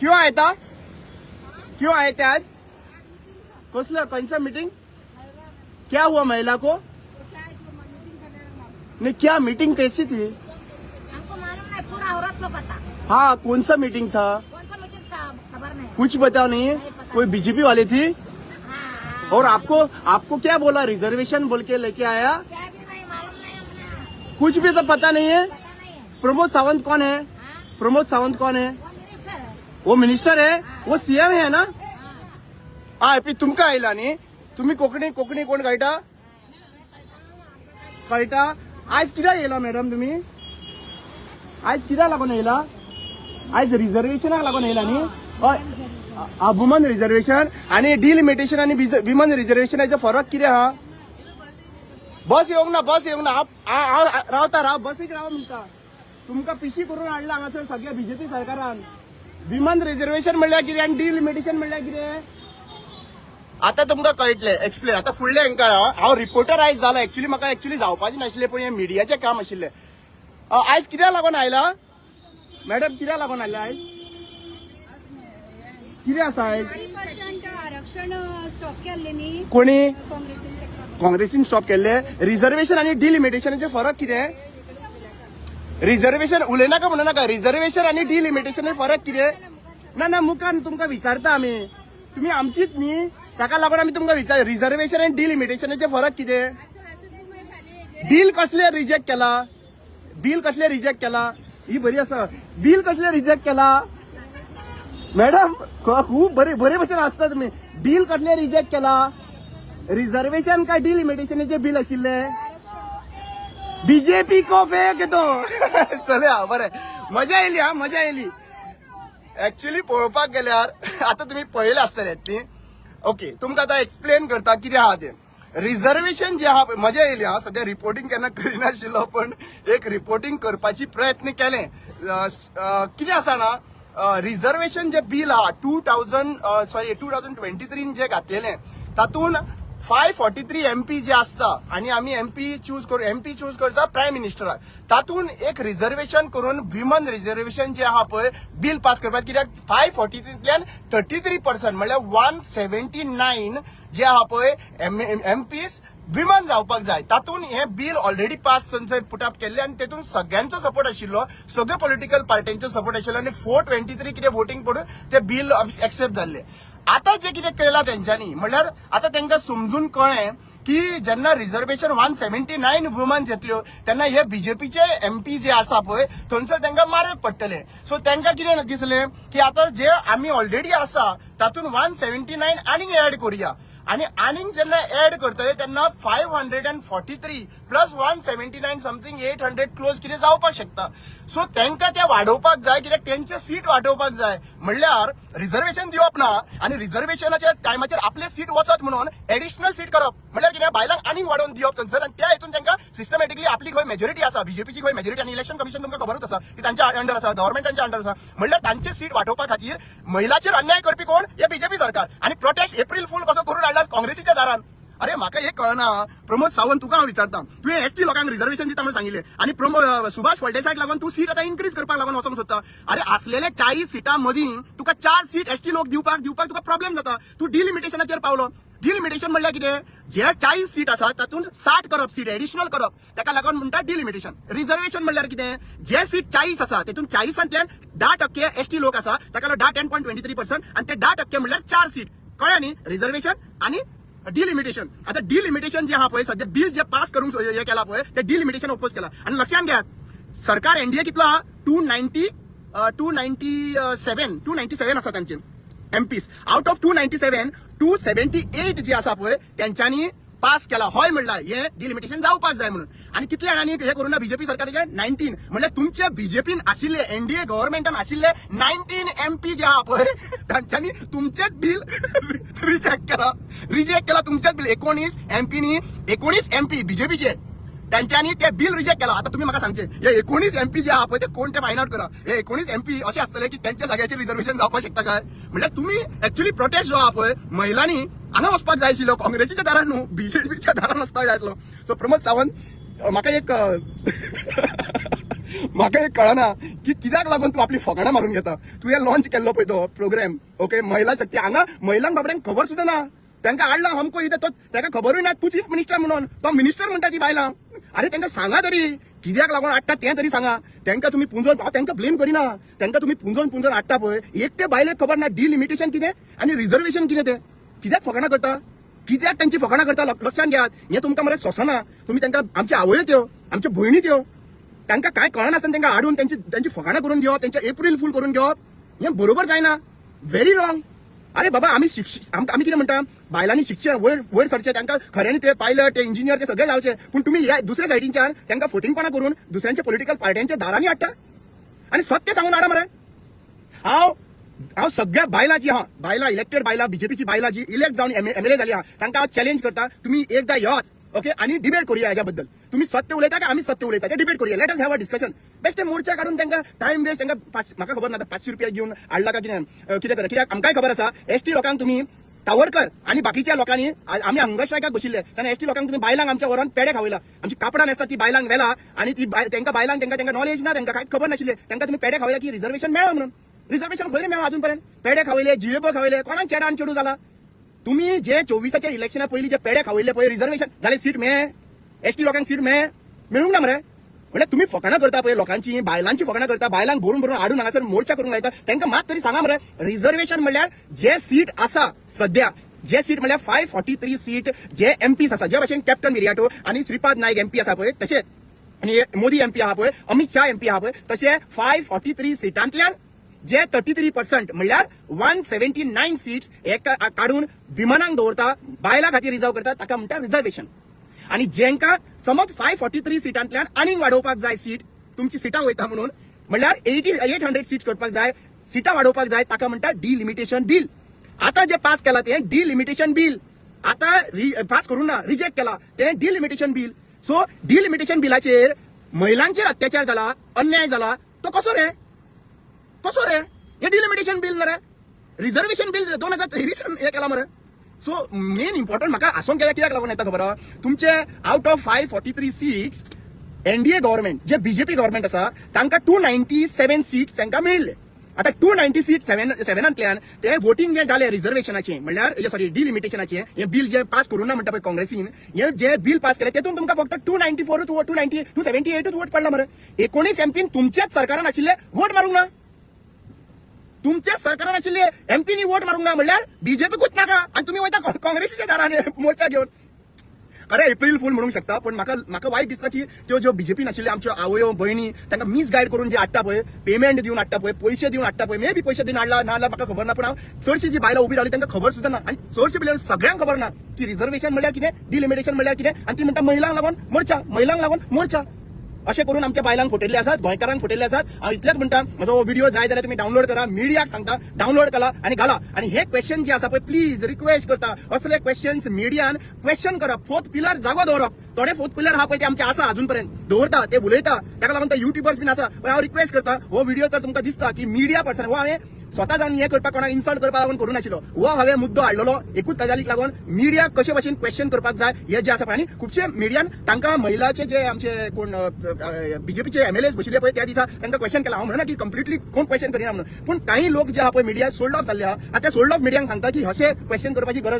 क्यों आए था? क्यों आए थे आज? कसलं कंचा मीटिंग? क्या हुआ महिला को? नहीं, क्या मीटिंग कैसी थी? हमको मालूम नहीं, पूरा औरत लोग था। हाँ, कौन सा मीटिंग था? कौन सा मीटिंग था खबर नहीं। कुछ बताओ नहीं है? कोई बीजेपी वाली थी? हाँ, और आपको क्या बोला? रिजर्वेशन बोल के लेके आया? क्या भी नहीं मालूम नहीं हमने। कुछ भी तो पता नहीं है। पता नहीं है। प्रमोद सावंत कौन है? हाँ, प्रमोद सावंत कौन है? वो मिनिस्टर है। वो मिनिस्टर है? वो सीएम है ना? हा, तुमका आयला न्ही? तुम्ही कोकणी कोण कळटा? कळटा? आज कित्याक येयला मॅडम तुम्ही? आज कित्याक लागून येयला? आज रिझर्वेशनाक लागून येयला न्ही? वुमन रिझर्वेशन आणि डिलिमिटेशन आणि विमन रिझर्वेशनाचो फरक कितें आहा? बस येवंक ना राव बसीक राव म्हणटा. तुमकां पिशी करून हाडला हांगासर सगळ्या बीजेपी सरकारान. विमन रिझर्वेशन म्हणल्यार कितें आनी डिलिमिटेशन म्हणल्यार कितें? आता तुमकां कळटलें एक्सप्लेन. आता फुडले हांकां हांव रिपोर्टर आयज जाला. म्हाका एक्चुअली जावपाचें नाशिल्लें, पण हें मिडियाचें काम आशिल्लें. आयज कित्याक लागून आयला मॅडम? कित्याक लागून आयला आयज? कितें आसा आयज? 40% आरक्षण स्टॉप केल्ले न्ही कोणी? काँग्रेसीन स्टॉप केल्ले. रिझर्वेशन आणि डिलिमिटेशनाचे फरक कितें? रिझर्वेशन उलयनाका म्हणनाका. रिझर्वेशन आणि डिलिमिटेशनाचे फरक कितें? ना मुखार तुमकां विचारता आमी. तुम्ही आमचीच न्ही, ताका लागून आमी तुमकां विचार. रिझर्वेशन आनी डिलिमिटेशनाचे फरक कितें? बिल कसले रिजेक्ट केला? ही बरी आसा. बिल कसले रिजेक्ट केला? मॅडम खूप बरे भशेन आसता तुमी. बिल कसले रिजेक्ट केला? रिझर्वेशन काय डिलिमिटेशनाचे बिल आशिल्ले? बीजेपी को फेक येतो. चलया बरें. मजा येयली. एक्चुअली पळोवपाक गेल्यार आता तुम्ही पळयले आसतले न्ही. ओके, तुमकां आतां एक्सप्लेन करता कितें आहा तें. रिझर्वेशन जे आहा मजा येयली. हा सद्या रिपोर्टिंग केन्ना करिनाशिल्लो, पण एक रिपोर्टिंग करपाची प्रयत्न केलें. कितें आसा ना, रिझर्वेशन जे बिल आहा 2023 जे घातलेलें, तातूंत 543 MP जे असता आणि आम्ही एमपी चूज करता प्रायम मिनिस्टराक. तातून एक रिझर्वेशन करून विमन रिझर्वेशन जे आहा पळय बिल पास करपाक. कित्याक 543तल्यान 33% म्हणल्यार 179 जे आहा पळय MPs विमन जावपाक जाय. तातून हे बिल ऑलरेडी पास थंयसर पुटअप केल्ले आणि तेतून सगळ्यांचो सपोर्ट आशिल्लो. सगळे पॉलिटिकल पार्ट्यांचो सपोर्ट आशिल्लो आणि 423 कितें वोटिंग पडून ते बिल एक्सेप्ट जाल्ले. आता जे कितें केला तेंच्यांनी म्हणल्यार आता तांकां समजून कळ्ळें की जेन्ना रिझर्वेशन 179 वुमन्स येतल्यो तेन्ना हे बीजेपीचे MP जे आसा पळय थंयसर तांकां मारक पडटले. सो तांकां कितें दिसलें की आता जे आमी ऑलरेडी आसा तातूंत 179 आनीक ऍड करुया. आणि जेन्ना ऍड करतले तेन्ना 543 प्लस 179 समथिंग 800 क्लोज कितें जावपाक शकता. सो तांकां ते वाडोवपाक जाय, कित्याक तेंचे सीट वाडोवपाक जाय. म्हणल्यार रिझर्वेशन दिवप ना आणि रिझर्वेशनाच्या टायमाचेर आपले सीट वचत म्हणून एडिशनल सीट करप. म्हणल्यार कितें बायलांक आनीक वाडोवन दिवप थंयसर. आणि त्या हेतून तांकां सिस्टमॅटिकली आपली खंय मेजॉरिटी आसा, बीजेपीची खंय मेजॉरिटी आणि इलेक्शन कमिशन तुमकां खबरूच आसा की तांच्या अंडर आसा, गव्हर्नमेंटांच्या अंडर आसा. म्हणल्यार तांचे सीट वाडोवपा खातीर महिलाचेर अन्याय करपी कोण? हे बीजेपी सरकार. आणि प्रोटेस्ट एप्रील फूल कसो करून हाडला काँग्रेसीच्या दारान. अरे म्हाका हे कळना. प्रमोद सावंत तुका हांव विचारता, तुवें एसटी लोकांक रिझर्वेशन दिता म्हणून सांगिल्लें आणि सुभाष फळदेसायक लागून तूं सीट आतां इन्क्रीज करपाक लागून वचोंक सोदता. अरे असलेल्या 40 सिटां मदीं तुका 4 सीट एसटी लोक दिवपाक तुका प्रॉब्लेम जाता. तूं डिलिमिटेशनाचेर पावलो. डिलिमिटेशन म्हणल्यार कितें? जे 40 सीट आसा तातूंत 60 करप, सीट एडिशनल करप, ताका लागून म्हणटा डिलिमिटेशन. रिझर्वेशन म्हणल्यार कितें? जे सीट 40 आसा तेतून 40तल्यान 10% एसटी लोक आसा, ताका लागून 10.23% आणि ते 10% म्हणल्यार 4 सीट. कळ्ळें न्ही? रिझर्वेशन आणि डिलिमिटेशन. आता डिलिमिटेशन जे आहा पळय सध्या बिल जे पास करूंक हे केला पळय ते डिलिमिटेशन ओपोज केला. आणि लक्षात घ्या सरकार एनडीए कितलो आहा? 297 आसा तांचे MPs. आउट ऑफ 297 278 जे आसा पळय त्यांच्यानी पास केला. हय म्हणला हे डिलिमिटेशन जावपाक जाय म्हणून. आणि कितले जाणांनी हे करून बीजेपी सरकाराचे 19 म्हणल्यार तुमच्या बीजेपीन आशिल्ले एनडीए गव्हर्नमेंटान आशिल्ले 19 MP जे आहा पळय तांच्यांनी तुमचेच बिल रिजेक्ट केला. तुमचेच बिल 19 MPनी 19 MP बीजेपीचे त्यांच्यानी ते बिल रिजेक्ट केला. आता तुम्ही म्हाका सांगचे हे 19 MP जे आहा पळय ते कोण ते फायंड आउट करा. हे 19 MP असे असतले की त्यांच्या जाग्याचेर रिझर्वेशन जावपाक शकता काय? म्हणल्यार तुम्ही एक्चुअली प्रोटेस्ट जो आहा पळय महिलांनी हांगा वचपाक जाय आशिल्लो, काँग्रेसीच्या दारान न्हू, बीजेपीच्या दारान वचपाक जाय आसलो. सो प्रमोद सावंत म्हाका एक म्हाका एक कळना की कित्याक लागून तू आपली फकाणां मारून घेता. तुवें लॉन्च केल्लो पळय तो प्रोग्राम, ओके, महिला शक्ती. हांगा महिलांक बाबड्यांक खबर सुद्दां ना. तांकां हाडला हमको इथं, तो ताका खबरूय ना तू चीफ मिनिस्टर म्हणून. तो मिनिस्टर म्हणटा ती बायलां. अरे तांकां सांगा तरी कित्याक लागून हाडटा तें तरी सांगा. तांकां तुमी पुंजोवन, हांव तांकां ब्लेम करिना, तांकां तुमी पुंजोवन हाडटा पळय. एकटे बायलेक खबर ना डिलिमिटेशन कितें आनी रिझर्वेशन कितें तें. कित्याक फकाणां करता, कित्याक तांची फकाणां करता लक्षात घेयात. हें तुमकां मरे सोंसना. तुमी तांकां आमच्या आवयो त्यो, आमच्यो भयणी त्यो, तांकां काय कळनासतना तांकां हाडून त्यांची फकाणां करून घेवप, त्यांच्या एप्रील फूल करून घेवप, हें बरोबर जायना. Very wrong. अरे बाबा आम्ही आम्ही कितें म्हणटा, बायलांनी शिक्षण वयर सरचे, तांकां खऱ्यांनी ते पायलट, ते इंजिनियर, ते सगळे जावचे. पूण तुमी ह्या दुसऱ्या सायडींच्यान तांकां फटिंगपणां करून दुसऱ्यांच्या पॉलिटिकल पार्ट्यांच्या दारांनी हाडटा आनी सत्य सांगून हाडा मरे. हांव सगळ्या बायलांची, बायलां इलेक्टेड बायलां, बीजेपीची बायलां जी इलेक्ट जावन एमएलए जाली तांकां हांव चॅलेंज करता, तुमी एकदा योच, ओके, आनी डिबेट करूया हेच्या बद्दल. तुम्ही सत्य उलयता काय आम्ही सत्य उलयता, ते डिबेट करूया. Let us have a discussion. बेश्टे मोर्चा काढून तांकां टाइम वेस्ट, तांकां म्हाका खबर ना 500 रुपया घेवन हाडला का कितें करा. कित्याक आमकांय खबर आसा एसटी लोकांक तुमी तावडकर आणि बाकीच्या लोकांनी, आम्ही हंगर स्ट्रायकाक बशिल्ले तेन्ना एसटी लोकांक तुम्ही बायलांक आमच्या वरान पेडे खावयला. आमची कापडां न्हेसतात ती बायलांक व्हेला आनी ती तांकां बायलांक तांकां नॉलेज ना, तांकां कांय खबर नाशिल्ले, तांकां तुम्ही पेडे खावयला की रिझर्वेशन मेळ्ळा म्हणून. रिझर्वेशन खंय मेळ्ळा अजून पर्यंत. पेडे खावयले, जिलेबो खावयले, कोणाक चेडान चेडू जाला. तुम्ही जे 24च्या इलेक्शना पयलीं जे पेडे खावयले पळय, रिझर्वेशन जाले, सीट मेळे, एसटी लोकांक सीट मेळूंक ना मरे. म्हणजे तुम्ही फकाणां करता पळय लोकांची, बायलांची फकाणां करता, बायलांक भरून हाडून हांगासर मोर्चा करूंक लायता. तांकां मात तरी सांगा मरे, रिझर्वेशन म्हणल्यार जे सीट आसा सध्या, जे सीट म्हणल्यार 543 सीट जे एमपीस आसा, जे भाशेन कॅप्टन मिरियाटो आणि श्रीपाद नायक एमपी आसा पळय तशें, आनी मोदी एमपी आहा पळय, अमित शाह एमपी आहा पळय, तशें 543 सीटांतल्यान जे 33% म्हणल्यार 179 सीट्स हे काढून विमानांक दवरता, बायलां खातीर रिझर्व करता, ताका म्हणटा रिझर्वेशन. आणि जेंका समज 543 सीटांतल्यान आनीक वाडोवपाक जाय सीट, तुमची सिटां वयता म्हणून, म्हणल्यार 800 सीट्स करपाक जाय, सिटां वाडोवपाक जाय, ताका म्हणटा डिलिमिटेशन बिल. आता जे पास केला ते डिलिमिटेशन बिल, आता पास करून ना, रिजेक्ट केला ते डिलिमिटेशन बिल. सो डिलिमिटेशन बिलाचेर महिलांचेर अत्याचार जाला, अन्याय जाला, तो कसो रे हे डिलिमिटेशन बिल ना रे. रिझर्वेशन बिल 2023 हे केला मरे. सो मेन इम्पॉर्टंट म्हाका आसूंक गेल्या कित्याक लागून येता खबर आहा, तुमचे out of 543 seats NDA government, जे बीजेपी गव्हर्नमेंट आसा, तांकां 297 सीट्स तांकां मेळिल्ले. आता 290 सीट सेव्हनांतल्यान ते वोटिंग जे जाले रिझर्वेशनाचे, म्हणल्यार सॉरी डिलिमिटेशनाचे, हे बिल जे पास करून ना म्हणटा पळय काँग्रेसीन, हे जे बिल पास केले तेतून तुमकां फक्त 294 278 वोट पडला मरे. 19 एमपीन तुमच्याच सरकारान आशिल्ले वोट मारूंक ना, तुमच्याच सरकारान आशिल्ले एमपीनी वोट मारूंक ना, म्हणल्यार बीजेपीकूच नाका आनी तुमी वयता काँग्रेसीच्या दारान मोर्चा घेवन. खरें एप्रील फूल म्हणूंक शकता, पण म्हाका वायट दिसता की त्यो ज्यो बीजेपीन आशिल्ल्यो आमच्यो आवयो भयणी तांकां मिसगायड करून जे हाडटा पळय, पेमेंट दिवन हाडटा पळय, पयशे दिवन हाडटा पळय, मे बी पयशे दिवन हाडला ना म्हाका खबर ना, पण हांव चडशी जी बायलां उबी रावली तांकां खबर सुद्दां ना, आनी चडशे पिल्यार सगळ्यांक खबर ना की रिझर्वेशन म्हणल्यार कितें, डिलिमिटेशन म्हणल्यार कितें, आनी ती म्हणटा महिलांक लागून मोर्चा, अशें करून आमच्या बायलांक फटयल्ले आसात, गोंयकारांक फटयल्ले आसात. हांव इतलेंच म्हणटा, म्हजो व्हिडिओ जाय जाल्यार तुमी डावनलोड करा, मिडियाक सांगता डावनलोड करा आनी घाला. आनी हे क्वेश्चन जे आसा पळय, प्लीज रिक्वेस्ट करता, असले क्वेश्चन्स मिडियान क्वेश्चन करप, फोर्थ पिलर जागो दवरप. थोडे फोर्थ पिलर हा पळय ते आमचे आसा अजून पर्यंत, दवरता ते उलयता, ताका लागून ते युट्यूबर्स बीन आसा. पण हांव रिक्वेस्ट करता, हो व्हिडिओ तर तुमकां दिसता की मिडिया पर्सन, हो हांवें स्वता जावन हे करपाक, कोणाक इन्सल्ट करपाक लागून करूं नाशिल्लो, हो हांवें मुद्दो हाडलेलो एकूच गजालीक लागून मिडिया कशे भशेन क्वेश्चन करपाक जाय हे जे आसा पळय. आनी खुबशे मिडियान तांकां महिलाचे जे आमचे कोण बीजेपीचे एमएलएस बशिल्ले पळय त्या दिसा तांकां क्वेश्चन केला. हांव म्हणना की कंप्लिटली कोण क्वेश्चन करिना म्हणून, पूण काही लोक जे आहा पळय मिडिया सोल्ड ऑफ जाल्ले आहा, आतां सोल्ड ऑफ मिडियांक सांगता की अशें क्वेश्चन करपाची गरज